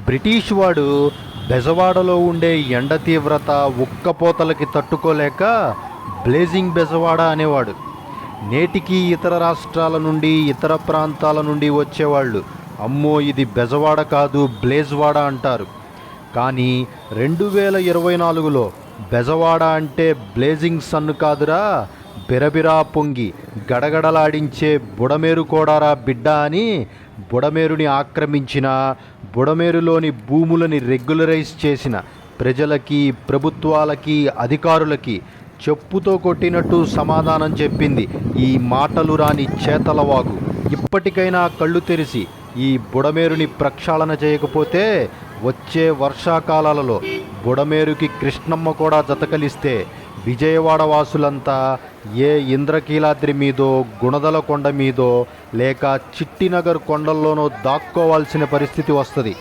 British వాడు బెజవాడలో ఉండే ఎండ తీవ్రత ఉక్కపోతలకి తట్టుకోలేక బ్లేజింగ్ బెజవాడ అనేవాడు. నేటికి ఇతర రాష్ట్రాల నుండి ఇతర ప్రాంతాల నుండి వచ్చేవాళ్ళు అమ్మో ఇది బెజవాడ కాదు బ్లేజ్వాడ అంటారు. కానీ 2024లో బెజవాడ అంటే బ్లేజింగ్ సన్ను కాదురా, బిరబిరా పొంగి గడగడలాడించే బుడమేరు కోడారా బిడ్డ అని బుడమేరుని ఆక్రమించిన, బుడమేరులోని భూములని రెగ్యులరైజ్ చేసిన ప్రజలకి, ప్రభుత్వాలకి, అధికారులకి చెప్పుతో కొట్టినట్టు సమాధానం చెప్పింది ఈ మాటలు రాని చేతలవాగు. ఇప్పటికైనా కళ్ళు తెరిచి ఈ బుడమేరుని ప్రక్షాళన చేయకపోతే వచ్చే వర్షాకాలాలలో బుడమేరుకి కృష్ణమ్మ కూడా జతకలిస్తే విజయవాడ వాసులంతా ఏ ఇంద్రకీలాద్రి మీదో, గుణదల కొండ మీదో లేక చిట్టినగర్ కొండల్లోనో దాక్కోవాల్సిన పరిస్థితి వస్తుంది.